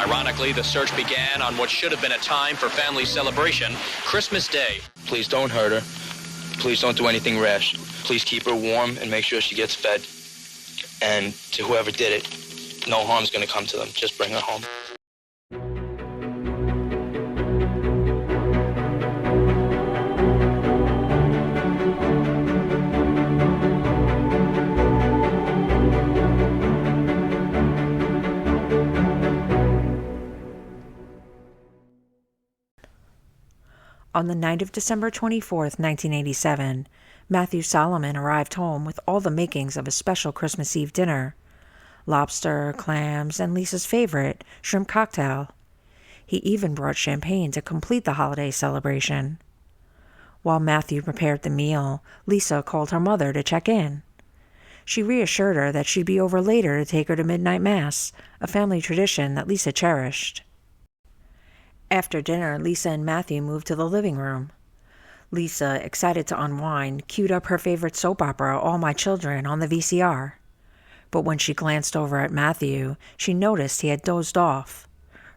Ironically, the search began on what should have been a time for family celebration, Christmas Day. Please don't hurt her. Please don't do anything rash. Please keep her warm and make sure she gets fed. And to whoever did it, no harm's gonna come to them. Just bring her home. On the night of December 24th, 1987, Matthew Solomon arrived home with all the makings of a special Christmas Eve dinner: lobster, clams, and Lisa's favorite, shrimp cocktail. He even brought champagne to complete the holiday celebration. While Matthew prepared the meal, Lisa called her mother to check in. She reassured her that she'd be over later to take her to midnight mass, a family tradition that Lisa cherished. After dinner, Lisa and Matthew moved to the living room. Lisa, excited to unwind, queued up her favorite soap opera, All My Children, on the VCR. But when she glanced over at Matthew, she noticed he had dozed off.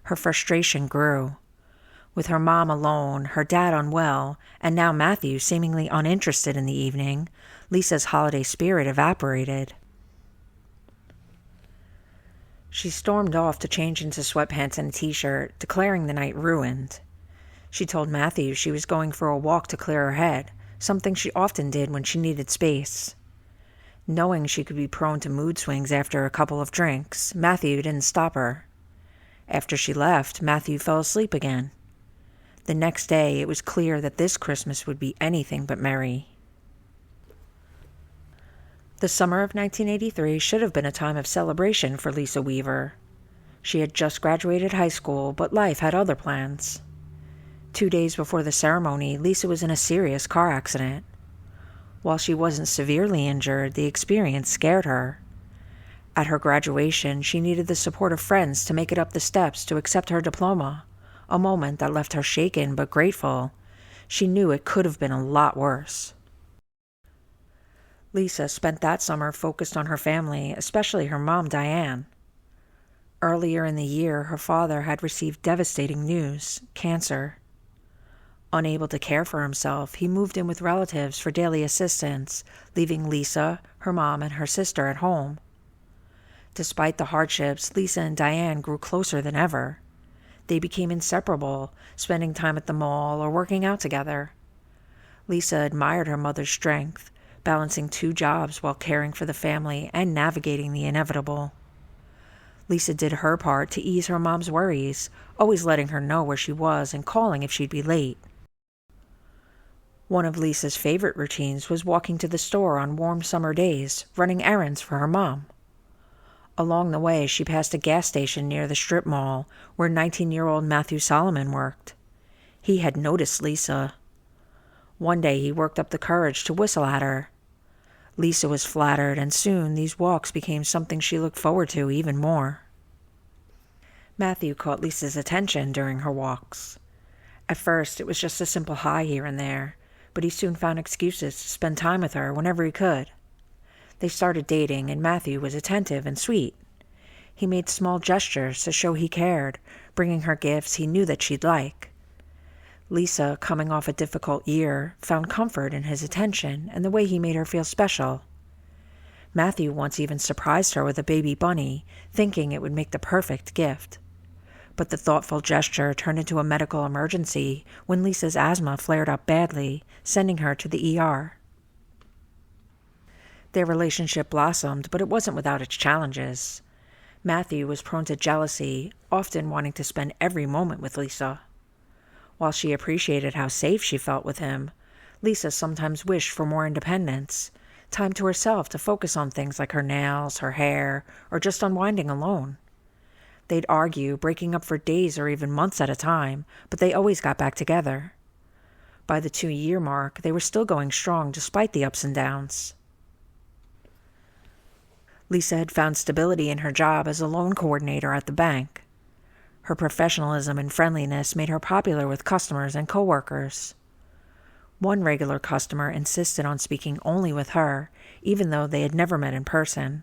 Her frustration grew. With her mom alone, her dad unwell, and now Matthew seemingly uninterested in the evening, Lisa's holiday spirit evaporated. She stormed off to change into sweatpants and a t-shirt, declaring the night ruined. She told Matthew she was going for a walk to clear her head, something she often did when she needed space. Knowing she could be prone to mood swings after a couple of drinks, Matthew didn't stop her. After she left, Matthew fell asleep again. The next day, it was clear that this Christmas would be anything but merry. The summer of 1983 should have been a time of celebration for Lisa Weaver. She had just graduated high school, but life had other plans. 2 days before the ceremony, Lisa was in a serious car accident. While she wasn't severely injured, the experience scared her. At her graduation, she needed the support of friends to make it up the steps to accept her diploma, a moment that left her shaken but grateful. She knew it could have been a lot worse. Lisa spent that summer focused on her family, especially her mom, Diane. Earlier in the year, her father had received devastating news: cancer. Unable to care for himself, he moved in with relatives for daily assistance, leaving Lisa, her mom, and her sister at home. Despite the hardships, Lisa and Diane grew closer than ever. They became inseparable, spending time at the mall or working out together. Lisa admired her mother's strength, balancing 2 jobs while caring for the family and navigating the inevitable. Lisa did her part to ease her mom's worries, always letting her know where she was and calling if she'd be late. One of Lisa's favorite routines was walking to the store on warm summer days, running errands for her mom. Along the way, she passed a gas station near the strip mall where 19-year-old Matthew Solomon worked. He had noticed Lisa. One day he worked up the courage to whistle at her. Lisa was flattered, and soon these walks became something she looked forward to even more. Matthew caught Lisa's attention during her walks. At first, it was just a simple hi here and there, but he soon found excuses to spend time with her whenever he could. They started dating, and Matthew was attentive and sweet. He made small gestures to show he cared, bringing her gifts he knew that she'd like. Lisa, coming off a difficult year, found comfort in his attention and the way he made her feel special. Matthew once even surprised her with a baby bunny, thinking it would make the perfect gift. But the thoughtful gesture turned into a medical emergency when Lisa's asthma flared up badly, sending her to the ER. Their relationship blossomed, but it wasn't without its challenges. Matthew was prone to jealousy, often wanting to spend every moment with Lisa. While she appreciated how safe she felt with him, Lisa sometimes wished for more independence, time to herself to focus on things like her nails, her hair, or just unwinding alone. They'd argue, breaking up for days or even months at a time, but they always got back together. By the 2-year mark, they were still going strong despite the ups and downs. Lisa had found stability in her job as a loan coordinator at the bank. Her professionalism and friendliness made her popular with customers and coworkers. One regular customer insisted on speaking only with her, even though they had never met in person.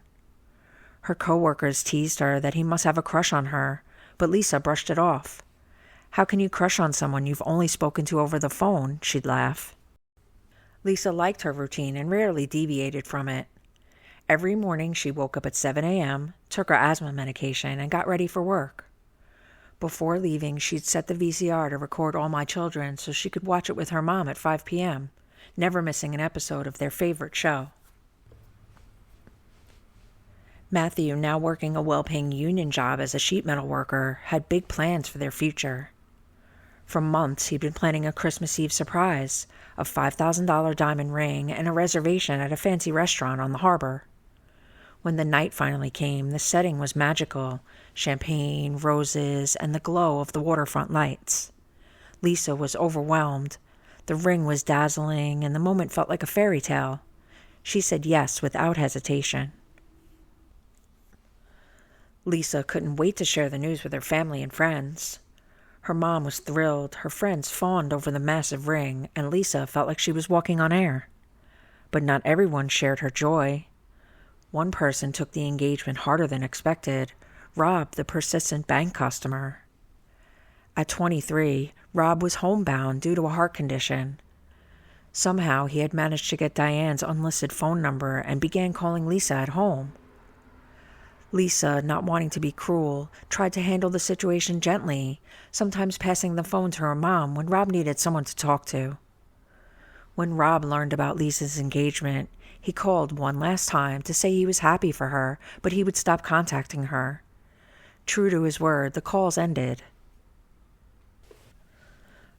Her coworkers teased her that he must have a crush on her, but Lisa brushed it off. "How can you crush on someone you've only spoken to over the phone?" she'd laugh. Lisa liked her routine and rarely deviated from it. Every morning she woke up at 7 a.m., took her asthma medication, and got ready for work. Before leaving, she'd set the VCR to record All My Children so she could watch it with her mom at 5 p.m., never missing an episode of their favorite show. Matthew, now working a well-paying union job as a sheet metal worker, had big plans for their future. For months, he'd been planning a Christmas Eve surprise, a $5,000 diamond ring, and a reservation at a fancy restaurant on the harbor. When the night finally came, the setting was magical: champagne, roses, and the glow of the waterfront lights. Lisa was overwhelmed. The ring was dazzling, and the moment felt like a fairy tale. She said yes without hesitation. Lisa couldn't wait to share the news with her family and friends. Her mom was thrilled, her friends fawned over the massive ring, and Lisa felt like she was walking on air. But not everyone shared her joy. One person took the engagement harder than expected: Rob, the persistent bank customer. At 23, Rob was homebound due to a heart condition. Somehow he had managed to get Diane's unlisted phone number and began calling Lisa at home. Lisa, not wanting to be cruel, tried to handle the situation gently, sometimes passing the phone to her mom when Rob needed someone to talk to. When Rob learned about Lisa's engagement, he called one last time to say he was happy for her, but he would stop contacting her. True to his word, the calls ended.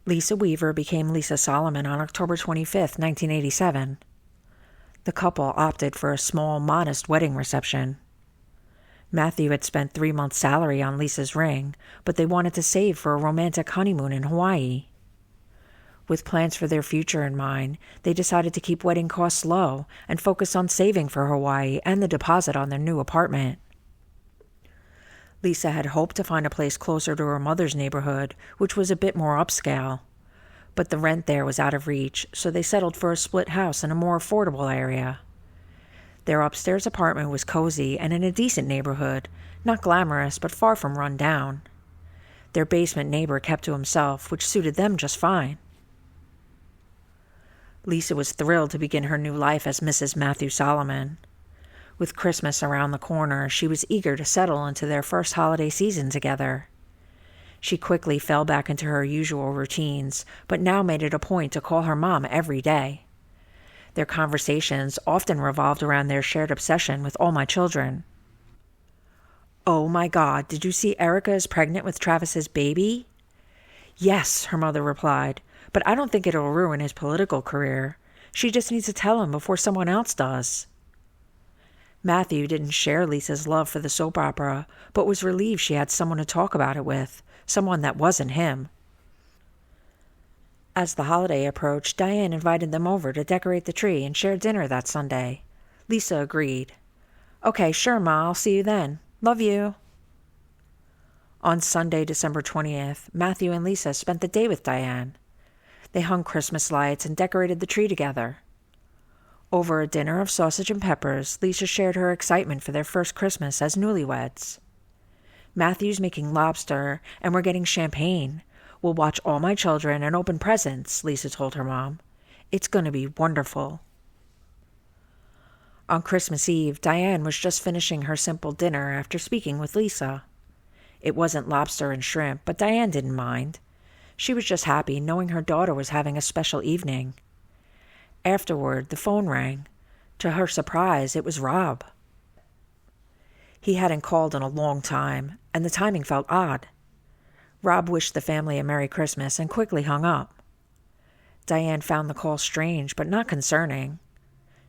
Lisa Weaver became Lisa Solomon on October 25, 1987. The couple opted for a small, modest wedding reception. Matthew had spent 3 months' salary on Lisa's ring, but they wanted to save for a romantic honeymoon in Hawaii. With plans for their future in mind, they decided to keep wedding costs low and focus on saving for Hawaii and the deposit on their new apartment. Lisa had hoped to find a place closer to her mother's neighborhood, which was a bit more upscale. But the rent there was out of reach, so they settled for a split house in a more affordable area. Their upstairs apartment was cozy and in a decent neighborhood, not glamorous but far from run down. Their basement neighbor kept to himself, which suited them just fine. Lisa was thrilled to begin her new life as Mrs. Matthew Solomon. With Christmas around the corner, she was eager to settle into their first holiday season together. She quickly fell back into her usual routines, but now made it a point to call her mom every day. Their conversations often revolved around their shared obsession with All My Children. "Oh my God, did you see Erica is pregnant with Travis's baby?" "Yes," her mother replied, "but I don't think it'll ruin his political career. She just needs to tell him before someone else does." Matthew didn't share Lisa's love for the soap opera, but was relieved she had someone to talk about it with, someone that wasn't him. As the holiday approached, Diane invited them over to decorate the tree and share dinner that Sunday. Lisa agreed. "Okay, sure, Ma, I'll see you then. Love you." On Sunday, December 20th, Matthew and Lisa spent the day with Diane. They hung Christmas lights and decorated the tree together. Over a dinner of sausage and peppers, Lisa shared her excitement for their first Christmas as newlyweds. "Matthew's making lobster, and we're getting champagne. We'll watch All My Children and open presents," Lisa told her mom. "It's going to be wonderful." On Christmas Eve, Diane was just finishing her simple dinner after speaking with Lisa. It wasn't lobster and shrimp, but Diane didn't mind. She was just happy knowing her daughter was having a special evening. Afterward, the phone rang. To her surprise, it was Rob. He hadn't called in a long time, and the timing felt odd. Rob wished the family a Merry Christmas and quickly hung up. Diane found the call strange, but not concerning.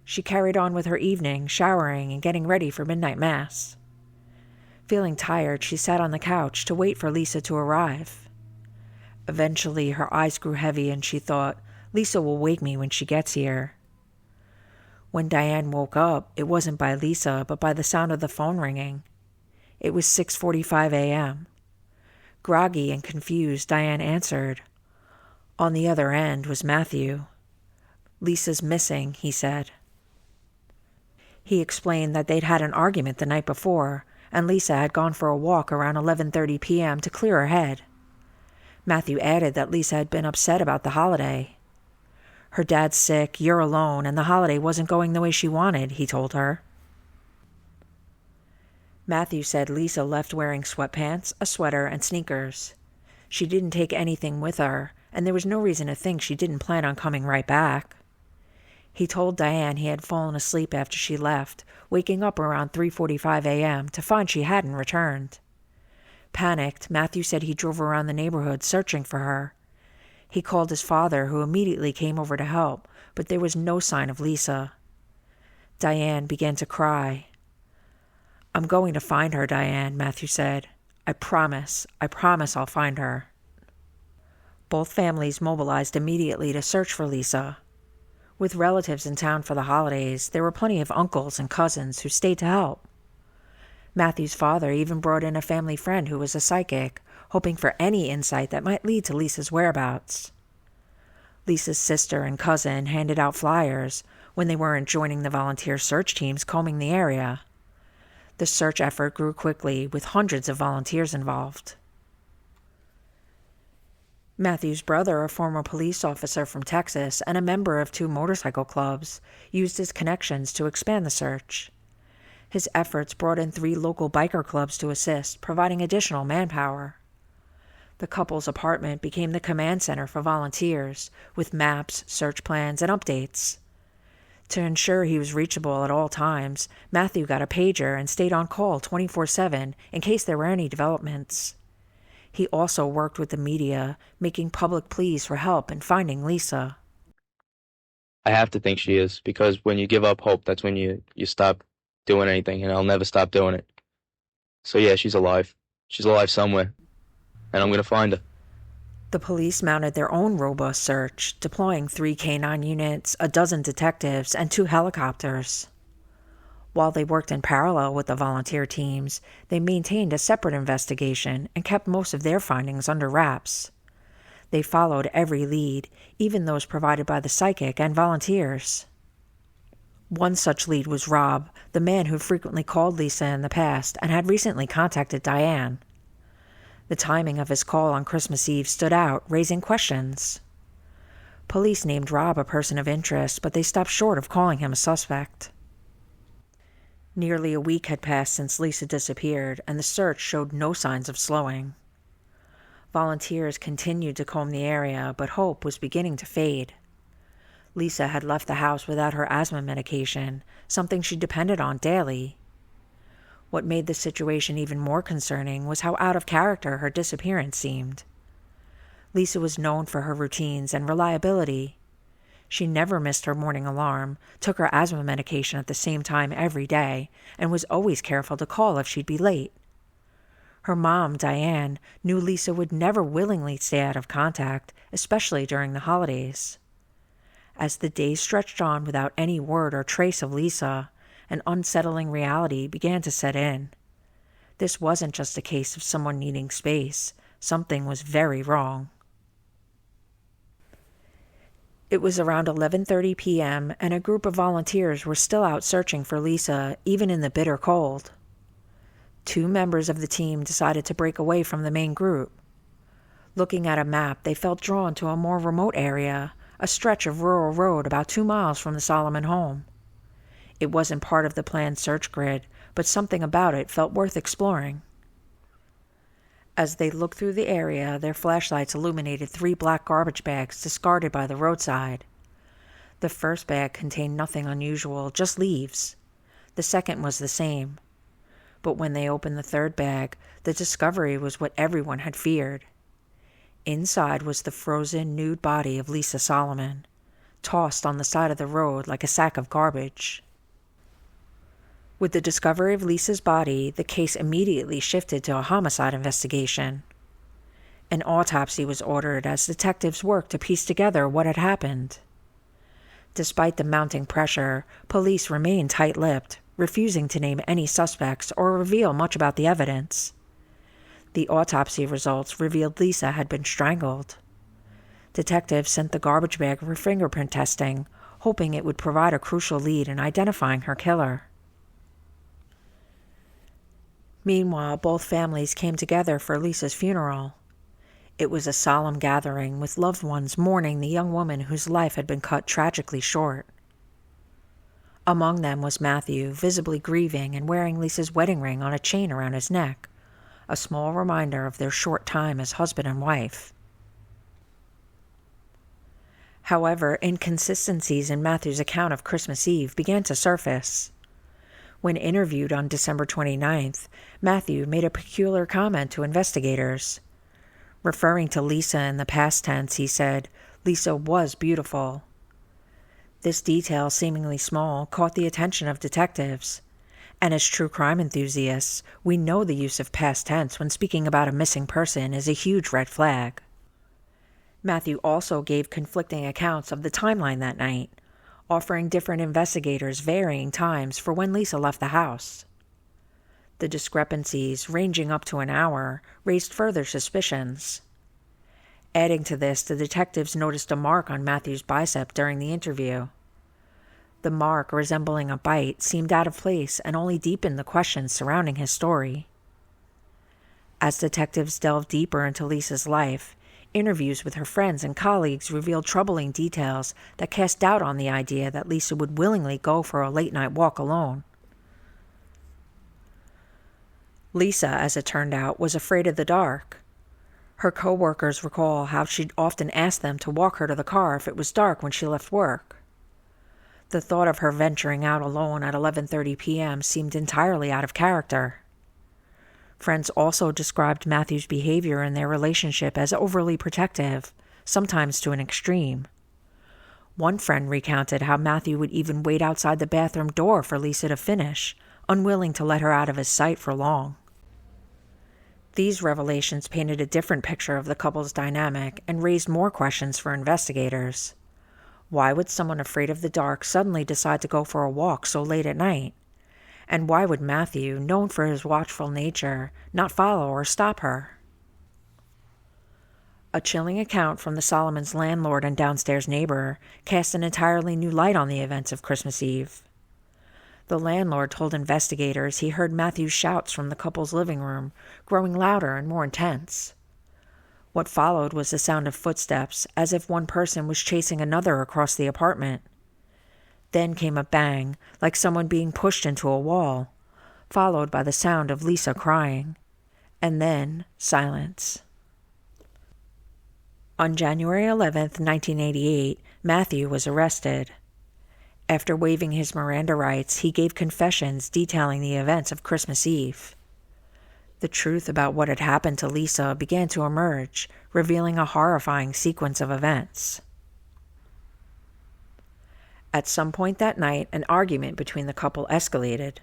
She carried on with her evening, showering and getting ready for midnight mass. Feeling tired, she sat on the couch to wait for Lisa to arrive. Eventually, her eyes grew heavy and she thought, "Lisa will wake me when she gets here." When Diane woke up, it wasn't by Lisa, but by the sound of the phone ringing. It was 6:45 a.m. Groggy and confused, Diane answered. On the other end was Matthew. "Lisa's missing," he said. He explained that they'd had an argument the night before, and Lisa had gone for a walk around 11:30 p.m. to clear her head. Matthew added that Lisa had been upset about the holiday. Her dad's sick, you're alone, and the holiday wasn't going the way she wanted, he told her. Matthew said Lisa left wearing sweatpants, a sweater, and sneakers. She didn't take anything with her, and there was no reason to think she didn't plan on coming right back. He told Diane he had fallen asleep after she left, waking up around 3:45 a.m. to find she hadn't returned. Panicked, Matthew said he drove around the neighborhood searching for her. He called his father, who immediately came over to help, but there was no sign of Lisa. Diane began to cry. "I'm going to find her, Diane," Matthew said. I promise I'll find her." Both families mobilized immediately to search for Lisa. With relatives in town for the holidays, there were plenty of uncles and cousins who stayed to help. Matthew's father even brought in a family friend who was a psychic, hoping for any insight that might lead to Lisa's whereabouts. Lisa's sister and cousin handed out flyers when they weren't joining the volunteer search teams combing the area. The search effort grew quickly, with hundreds of volunteers involved. Matthew's brother, a former police officer from Texas and a member of 2 motorcycle clubs, used his connections to expand the search. His efforts brought in 3 local biker clubs to assist, providing additional manpower. The couple's apartment became the command center for volunteers, with maps, search plans, and updates. To ensure he was reachable at all times, Matthew got a pager and stayed on call 24/7 in case there were any developments. He also worked with the media, making public pleas for help in finding Lisa. I have to think she is, because when you give up hope, that's when you stop doing anything, and I'll never stop doing it. So yeah, she's alive. She's alive somewhere, and I'm going to find her. The police mounted their own robust search, deploying 3 K-9 units, a dozen detectives, and 2 helicopters. While they worked in parallel with the volunteer teams, they maintained a separate investigation and kept most of their findings under wraps. They followed every lead, even those provided by the psychic and volunteers. One such lead was Rob, the man who frequently called Lisa in the past and had recently contacted Diane. The timing of his call on Christmas Eve stood out, raising questions. Police named Rob a person of interest, but they stopped short of calling him a suspect. Nearly a week had passed since Lisa disappeared, and the search showed no signs of slowing. Volunteers continued to comb the area, but hope was beginning to fade. Lisa had left the house without her asthma medication, something she depended on daily. What made the situation even more concerning was how out of character her disappearance seemed. Lisa was known for her routines and reliability. She never missed her morning alarm, took her asthma medication at the same time every day, and was always careful to call if she'd be late. Her mom, Diane, knew Lisa would never willingly stay out of contact, especially during the holidays. As the days stretched on without any word or trace of Lisa, an unsettling reality began to set in. This wasn't just a case of someone needing space. Something was very wrong. It was around 11:30 p.m., and a group of volunteers were still out searching for Lisa, even in the bitter cold. 2 members of the team decided to break away from the main group. Looking at a map, they felt drawn to a more remote area, a stretch of rural road about 2 miles from the Solomon home. It wasn't part of the planned search grid, but something about it felt worth exploring. As they looked through the area, their flashlights illuminated 3 black garbage bags discarded by the roadside. The first bag contained nothing unusual, just leaves. The second was the same. But when they opened the third bag, the discovery was what everyone had feared. Inside was the frozen, nude body of Lisa Solomon, tossed on the side of the road like a sack of garbage. With the discovery of Lisa's body, the case immediately shifted to a homicide investigation. An autopsy was ordered as detectives worked to piece together what had happened. Despite the mounting pressure, police remained tight-lipped, refusing to name any suspects or reveal much about the evidence. The autopsy results revealed Lisa had been strangled. Detectives sent the garbage bag for fingerprint testing, hoping it would provide a crucial lead in identifying her killer. Meanwhile, both families came together for Lisa's funeral. It was a solemn gathering, with loved ones mourning the young woman whose life had been cut tragically short. Among them was Matthew, visibly grieving and wearing Lisa's wedding ring on a chain around his neck, a small reminder of their short time as husband and wife. However, inconsistencies in Matthew's account of Christmas Eve began to surface. When interviewed on December 29th, Matthew made a peculiar comment to investigators. Referring to Lisa in the past tense, he said, "Lisa was beautiful." This detail, seemingly small, caught the attention of detectives. And as true crime enthusiasts, we know the use of past tense when speaking about a missing person is a huge red flag. Matthew also gave conflicting accounts of the timeline that night, offering different investigators varying times for when Lisa left the house. The discrepancies, ranging up to an hour, raised further suspicions. Adding to this, the detectives noticed a mark on Matthew's bicep during the interview. The mark, resembling a bite, seemed out of place and only deepened the questions surrounding his story. As detectives delved deeper into Lisa's life, interviews with her friends and colleagues revealed troubling details that cast doubt on the idea that Lisa would willingly go for a late-night walk alone. Lisa, as it turned out, was afraid of the dark. Her co-workers recall how she'd often ask them to walk her to the car if it was dark when she left work. The thought of her venturing out alone at 11:30 p.m. seemed entirely out of character. Friends also described Matthew's behavior in their relationship as overly protective, sometimes to an extreme. One friend recounted how Matthew would even wait outside the bathroom door for Lisa to finish, unwilling to let her out of his sight for long. These revelations painted a different picture of the couple's dynamic and raised more questions for investigators. Why would someone afraid of the dark suddenly decide to go for a walk so late at night? And why would Matthew, known for his watchful nature, not follow or stop her? A chilling account from the Solomons' landlord and downstairs neighbor cast an entirely new light on the events of Christmas Eve. The landlord told investigators he heard Matthew's shouts from the couple's living room, growing louder and more intense. What followed was the sound of footsteps, as if one person was chasing another across the apartment. Then came a bang, like someone being pushed into a wall, followed by the sound of Lisa crying. And then silence. On January 11th, 1988, Matthew was arrested. After waiving his Miranda rights, he gave confessions detailing the events of Christmas Eve. The truth about what had happened to Lisa began to emerge, revealing a horrifying sequence of events. At some point that night, an argument between the couple escalated.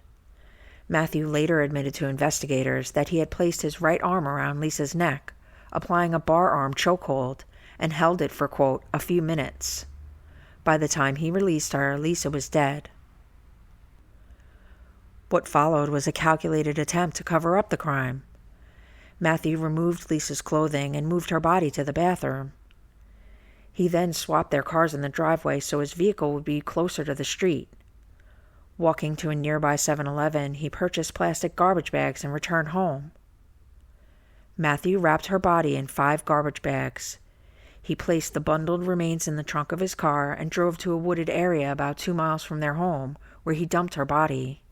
Matthew later admitted to investigators that he had placed his right arm around Lisa's neck, applying a bar arm chokehold, and held it for, quote, a few minutes. By the time he released her, Lisa was dead. What followed was a calculated attempt to cover up the crime. Matthew removed Lisa's clothing and moved her body to the bathroom. He then swapped their cars in the driveway so his vehicle would be closer to the street. Walking to a nearby 7-Eleven, he purchased plastic garbage bags and returned home. Matthew wrapped her body in 5 garbage bags. He placed the bundled remains in the trunk of his car and drove to a wooded area about 2 miles from their home, where he dumped her body.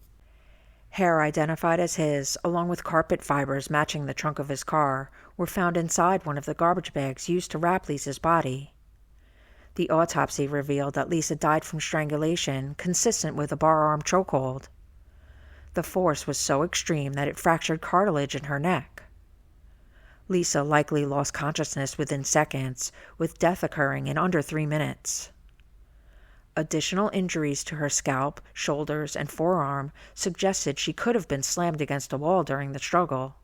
Hair identified as his, along with carpet fibers matching the trunk of his car, were found inside one of the garbage bags used to wrap Lisa's body. The autopsy revealed that Lisa died from strangulation, consistent with a bar-arm chokehold. The force was so extreme that it fractured cartilage in her neck. Lisa likely lost consciousness within seconds, with death occurring in under 3 minutes. Additional injuries to her scalp, shoulders, and forearm suggested she could have been slammed against a wall during the struggle.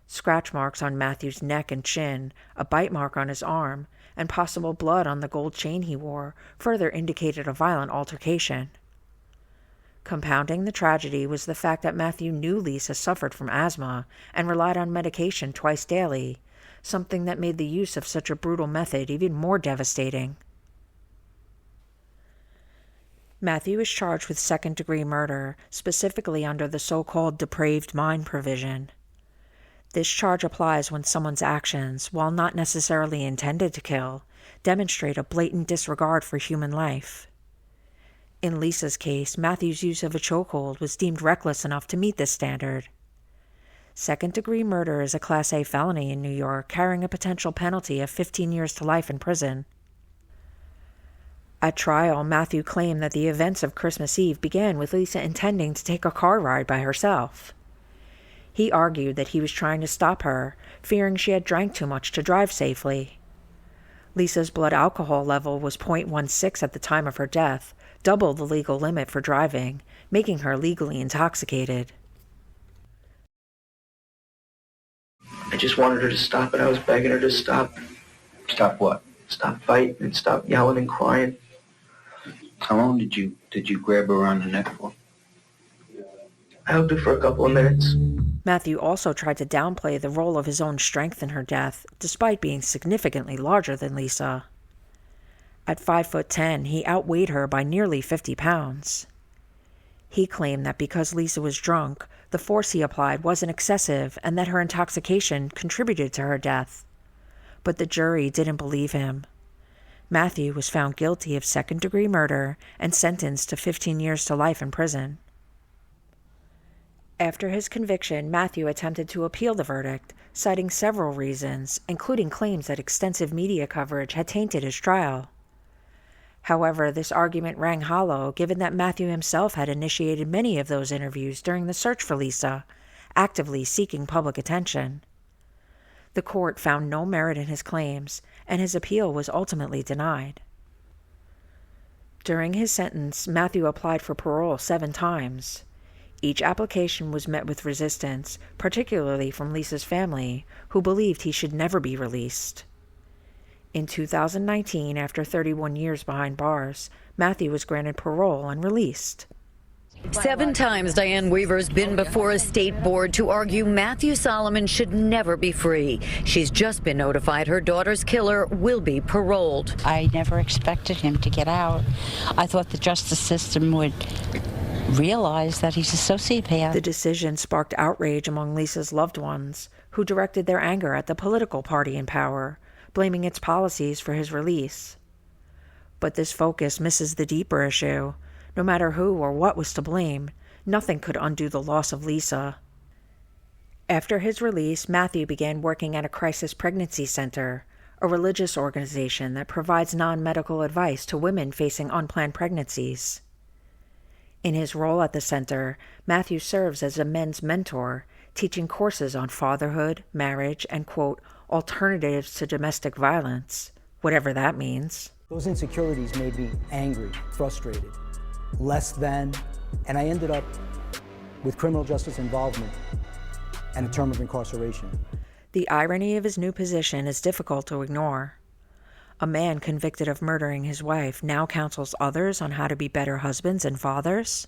Scratch marks on Matthew's neck and chin, a bite mark on his arm, and possible blood on the gold chain he wore further indicated a violent altercation. Compounding the tragedy was the fact that Matthew knew Lisa suffered from asthma and relied on medication twice daily, something that made the use of such a brutal method even more devastating. Matthew is charged with second-degree murder, specifically under the so-called depraved mind provision. This charge applies when someone's actions, while not necessarily intended to kill, demonstrate a blatant disregard for human life. In Lisa's case, Matthew's use of a chokehold was deemed reckless enough to meet this standard. Second-degree murder is a Class A felony in New York, carrying a potential penalty of 15 years to life in prison. At trial, Matthew claimed that the events of Christmas Eve began with Lisa intending to take a car ride by herself. He argued that he was trying to stop her, fearing she had drank too much to drive safely. Lisa's blood alcohol level was .16 at the time of her death, double the legal limit for driving, making her legally intoxicated. I just wanted her to stop, and I was begging her to stop. Stop what? Stop fighting and stop yelling and crying. How long did you grab her around the neck for? I hugged her for a couple of minutes. Matthew also tried to downplay the role of his own strength in her death, despite being significantly larger than Lisa. At 5'10", he outweighed her by nearly 50 pounds. He claimed that because Lisa was drunk, the force he applied wasn't excessive and that her intoxication contributed to her death. But the jury didn't believe him. Matthew was found guilty of second-degree murder and sentenced to 15 years to life in prison. After his conviction, Matthew attempted to appeal the verdict, citing several reasons, including claims that extensive media coverage had tainted his trial. However, this argument rang hollow, given that Matthew himself had initiated many of those interviews during the search for Lisa, actively seeking public attention. The court found no merit in his claims, and his appeal was ultimately denied. During his sentence, Matthew applied for parole 7 times. Each application was met with resistance, particularly from Lisa's family, who believed he should never be released. In 2019, after 31 years behind bars, Matthew was granted parole and released. 7 times Diane Weaver's been before a state board to argue Matthew Solomon should never be free. She's just been notified her daughter's killer will be paroled. I never expected him to get out. I thought the justice system would realize that he's a sociopath. The decision sparked outrage among Lisa's loved ones, who directed their anger at the political party in power, blaming its policies for his release. But this focus misses the deeper issue. No matter who or what was to blame, nothing could undo the loss of Lisa. After his release, Matthew began working at a crisis pregnancy center, a religious organization that provides non-medical advice to women facing unplanned pregnancies. In his role at the center, Matthew serves as a men's mentor, teaching courses on fatherhood, marriage, and, quote, alternatives to domestic violence, whatever that means. Those insecurities made me angry, frustrated, less than, and I ended up with criminal justice involvement and a term of incarceration. The irony of his new position is difficult to ignore. A man convicted of murdering his wife now counsels others on how to be better husbands and fathers.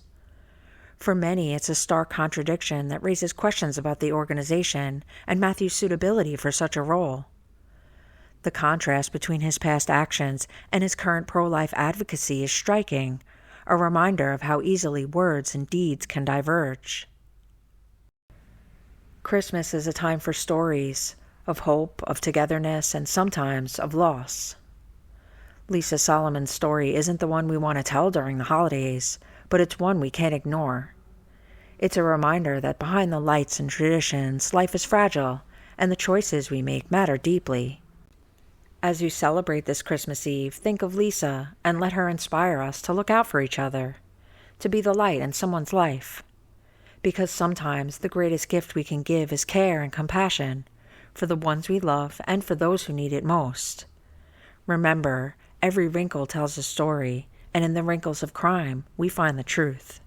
For many, it's a stark contradiction that raises questions about the organization and Matthew's suitability for such a role. The contrast between his past actions and his current pro-life advocacy is striking, a reminder of how easily words and deeds can diverge. Christmas is a time for stories, of hope, of togetherness, and sometimes of loss. Lisa Solomon's story isn't the one we want to tell during the holidays, but it's one we can't ignore. It's a reminder that behind the lights and traditions, life is fragile, and the choices we make matter deeply. As you celebrate this Christmas Eve, think of Lisa and let her inspire us to look out for each other, to be the light in someone's life. Because sometimes the greatest gift we can give is care and compassion for the ones we love and for those who need it most. Remember, every wrinkle tells a story, and in the wrinkles of crime, we find the truth.